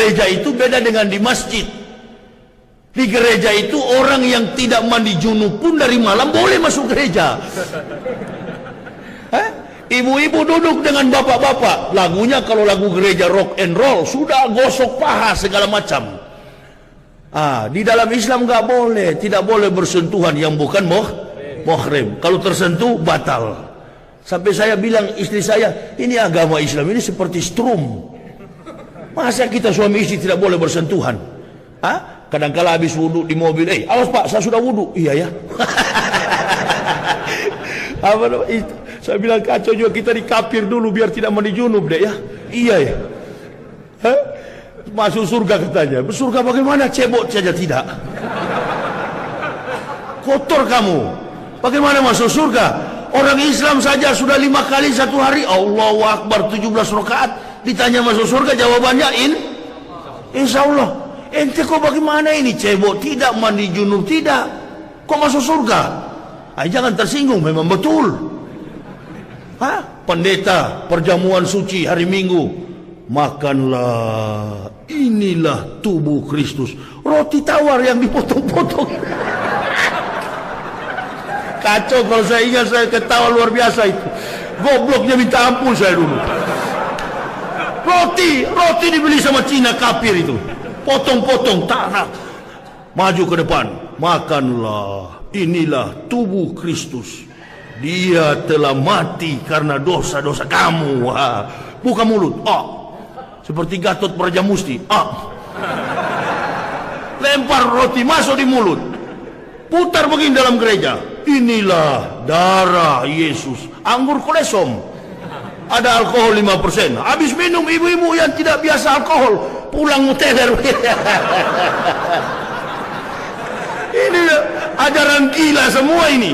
gereja itu beda dengan di masjid. Di gereja itu orang yang tidak mandi junub pun dari malam boleh masuk gereja. Ibu-ibu duduk dengan bapak-bapak, lagunya kalau lagu gereja rock and roll, sudah gosok paha segala macam. Di dalam Islam nggak boleh, tidak boleh bersentuhan yang bukan muhrim. Kalau tersentuh batal. Sampai saya bilang istri saya, ini agama Islam ini seperti strum. Masa kita suami istri tidak boleh bersentuhan? Kadang-kala habis wudhu di mobil, awas pak, saya sudah wudhu. Iya ya. Itu saya bilang kacau juga, kita dikafir dulu biar tidak mandi junub deh ya. Iya ya. Masuk surga katanya. Surga bagaimana? Cebok saja tidak. Kotor kamu. Bagaimana masuk surga? Orang Islam saja sudah 5 kali satu hari Allahu Akbar 17 rakaat. Ditanya masuk surga, jawabannya insya Allah. Ente kok bagaimana ini? Cebok tidak, mandi junub tidak, kok masuk surga? Jangan tersinggung, memang betul. Pendeta perjamuan suci hari Minggu, makanlah, inilah tubuh Kristus. Roti tawar yang dipotong-potong. Kacau, kalau saya ingat saya ketawa luar biasa itu. Gobloknya minta ampun saya dulu. Roti dibeli sama Cina kafir itu. Potong-potong, tanah. Maju ke depan, makanlah, inilah tubuh Kristus. Dia telah mati karena dosa-dosa kamu. Buka mulut. Seperti Gatot Brajamusti. Lempar roti masuk di mulut. Putar begini dalam gereja. Inilah darah Yesus. Anggur kolesom. Ada alkohol 5%. Habis minum, ibu-ibu yang tidak biasa alkohol pulang muteler. Ini ajaran gila semua ini.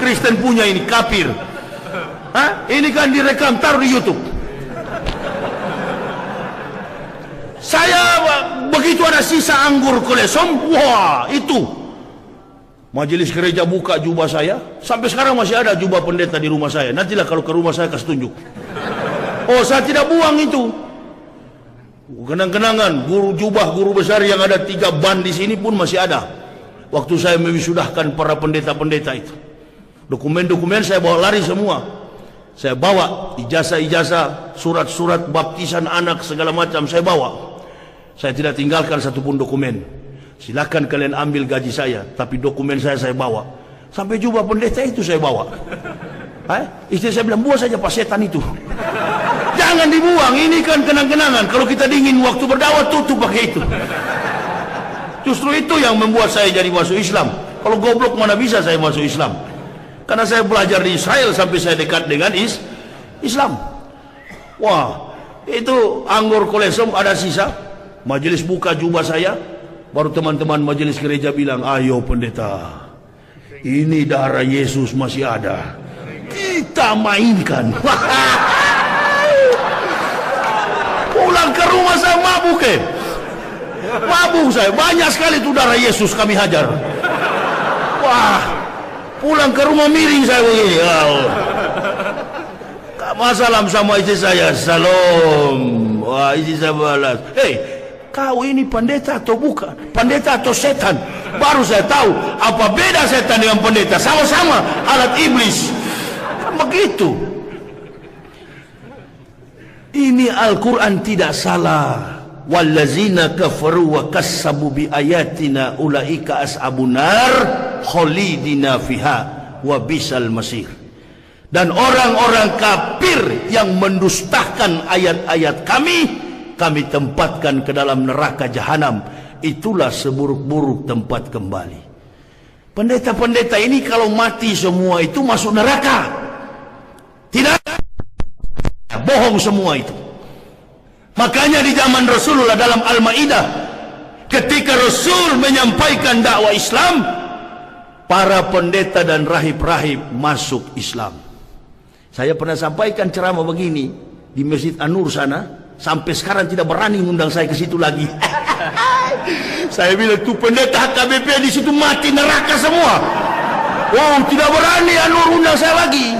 Kristen punya ini, kafir. Ini kan direkam, taruh di YouTube. Saya begitu ada sisa anggur kolesom, wah itu. Majelis gereja buka jubah saya, sampai sekarang masih ada jubah pendeta di rumah saya. Nantilah kalau ke rumah saya kasih tunjuk. Saya tidak buang itu. Kenang-kenangan jubah guru besar yang ada 3 ban di sini pun masih ada. Waktu saya mewisudahkan para pendeta-pendeta itu. Dokumen-dokumen saya bawa lari semua. Saya bawa ijazah-ijazah, surat-surat baptisan anak segala macam saya bawa. Saya tidak tinggalkan satupun dokumen. Silakan kalian ambil gaji saya, tapi dokumen saya bawa. Sampai jubah pendeta itu saya bawa. Istri saya bilang, buang saja pak setan itu. Jangan dibuang, ini kan kenang-kenangan. Kalau kita dingin waktu berdakwah, tutup pakai itu. Justru itu yang membuat saya jadi masuk Islam. Kalau goblok mana bisa saya masuk Islam? Karena saya belajar di Israel sampai saya dekat dengan Islam. Wah, itu anggur kolesom ada sisa. Majelis buka jubah saya, baru teman-teman majelis gereja bilang, ayo pendeta, ini darah Yesus masih ada, kita mainkan. Pulang ke rumah saya mabuk mabuk saya, banyak sekali itu darah Yesus kami hajar. Wah, pulang ke rumah miring saya begini. Masalam sama istri saya, salam. Wah, istri saya balas, kau ini pendeta atau bukan? Pendeta atau setan? Baru saya tahu apa beda setan dengan pendeta. Sama-sama alat iblis. Kan begitu. Ini Al-Quran tidak salah. Wallazina kafaru wa kassabu bi ayatina ulaika ashabun nar khalidina fiha wa bisal masir. Dan orang-orang kafir yang mendustakan ayat-ayat kami tempatkan ke dalam neraka jahanam. Itulah seburuk-buruk tempat kembali. Pendeta-pendeta ini kalau mati semua itu masuk neraka. Tidak, bohong semua itu. Makanya di zaman Rasulullah dalam Al-Maidah, ketika Rasul menyampaikan dakwah Islam, para pendeta dan rahib-rahib masuk Islam. Saya pernah sampaikan ceramah begini di Masjid An-Nur sana, sampai sekarang tidak berani ngundang saya ke situ lagi. Saya bilang tuh pendeta HKBP di situ mati neraka semua. Wow, tidak berani An-Nur undang saya lagi.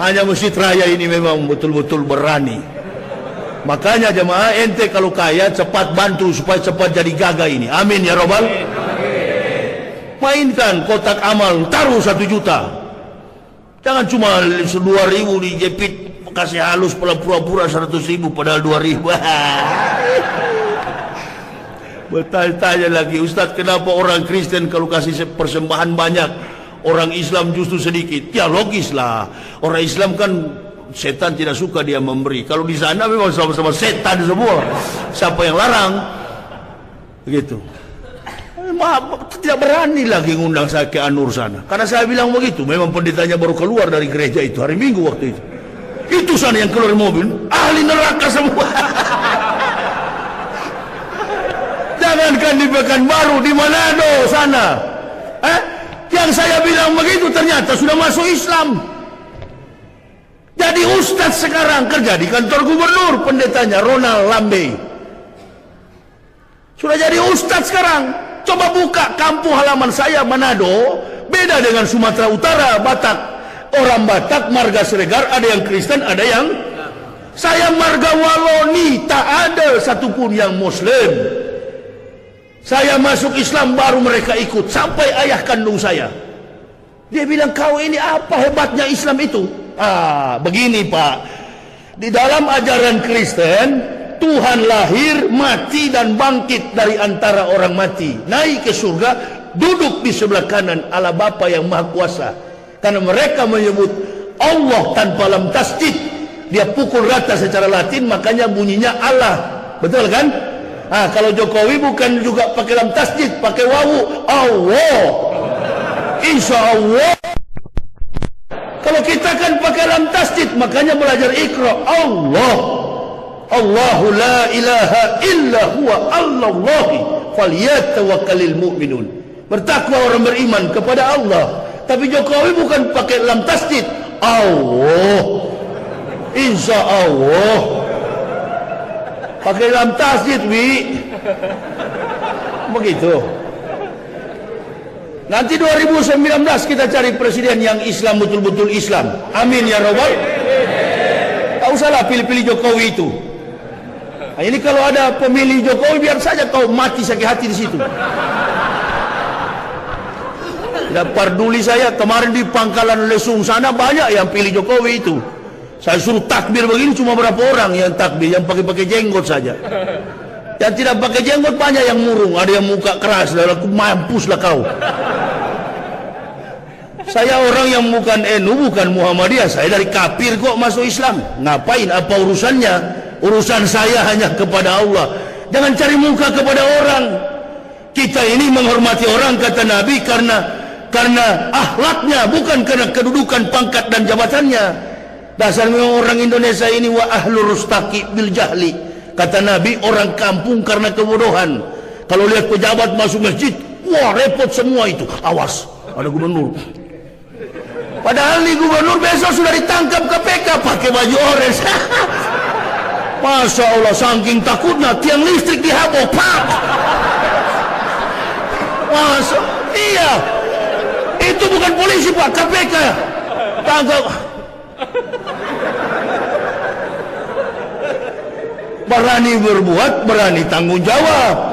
Hanya Masjid Raya ini memang betul-betul berani. Makanya jemaah, ente kalau kaya cepat bantu supaya cepat jadi gagah ini. Amin ya robbal. Mainkan kotak amal, taruh 1 juta. Jangan cuma 2.000 dijepit, kasih halus pura-pura 100.000 padahal 2.000. Bertanya-tanya lagi, Ustadz, kenapa orang Kristen kalau kasih persembahan banyak, orang Islam justru sedikit? Ya logis lah, orang Islam kan setan tidak suka dia memberi. Kalau di sana memang sama-sama setan semua. Siapa yang larang? Begitu. Tidak berani lagi ngundang saya ke Anur sana. Karena saya bilang begitu. Memang pendetanya baru keluar dari gereja itu hari Minggu waktu itu. Itu sana yang keluar mobil, ahli neraka semua. Jangankan di Pekanbaru, di Manado sana. Yang saya bilang begitu ternyata sudah masuk Islam. Jadi ustadz sekarang kerja di kantor gubernur, pendetanya Ronald Lambe. Sudah jadi ustadz sekarang. Coba buka kampung halaman saya Manado, beda dengan Sumatera Utara, Batak. Orang Batak marga Siregar, ada yang Kristen, ada yang saya marga Waloni, tak ada satupun yang Muslim. Saya masuk Islam baru mereka ikut, sampai ayah kandung saya. Dia bilang, kau ini apa hebatnya Islam itu? Begini Pak, di dalam ajaran Kristen, Tuhan lahir, mati dan bangkit dari antara orang mati, naik ke surga, duduk di sebelah kanan Allah Bapa yang Maha Kuasa. Karena mereka menyebut Allah tanpa lam tasdid, dia pukul rata secara Latin, makanya bunyinya Allah. Betul kan? Kalau Jokowi bukan juga pakai lam tasdid, pakai wawu, Allah, insya Allah. Kalau kita kan pakai lam tasdid, makanya belajar Iqra, Allah, Allahu la ilaha illa huwa Allahi falyatawakkalul mu'minun. Bertakwa orang beriman kepada Allah. Tapi Jokowi bukan pakai lam tasdid, Allah, insya Allah. Pakai lam tasdid, begitu. Nanti 2019 kita cari presiden yang Islam, betul-betul Islam. Amin ya robbal. Tak usahlah pilih-pilih Jokowi itu. Nah, ini kalau ada pemilih Jokowi, biar saja kau mati sakit hati di situ. Tidak peduli saya. Kemarin di Pangkalan Lesung sana banyak yang pilih Jokowi itu. Saya suruh takbir begini, cuma berapa orang yang takbir, yang pakai jenggot saja. Yang tidak pakai jenggot banyak yang murung, ada yang muka keras, mampuslah kau. Saya orang yang bukan NU, bukan Muhammadiyah, saya dari kafir kok masuk Islam. Ngapain? Apa urusannya? Urusan saya hanya kepada Allah. Jangan cari muka kepada orang. Kita ini menghormati orang, kata Nabi, karena akhlaknya, bukan karena kedudukan, pangkat dan jabatannya. Dasarnya orang Indonesia ini wa ahlur rustaqi bil jahli. Kata Nabi, orang kampung karena kebodohan. Kalau lihat pejabat masuk masjid, wah repot semua itu. Awas, ada gubernur. Padahal nih gubernur besok sudah ditangkap KPK pakai baju orange. Masya Allah, saking takutnya tiang listrik dihabok, pak. Masya, iya. Itu bukan polisi pak, KPK. Tangkap. Berani berbuat, berani tanggung jawab.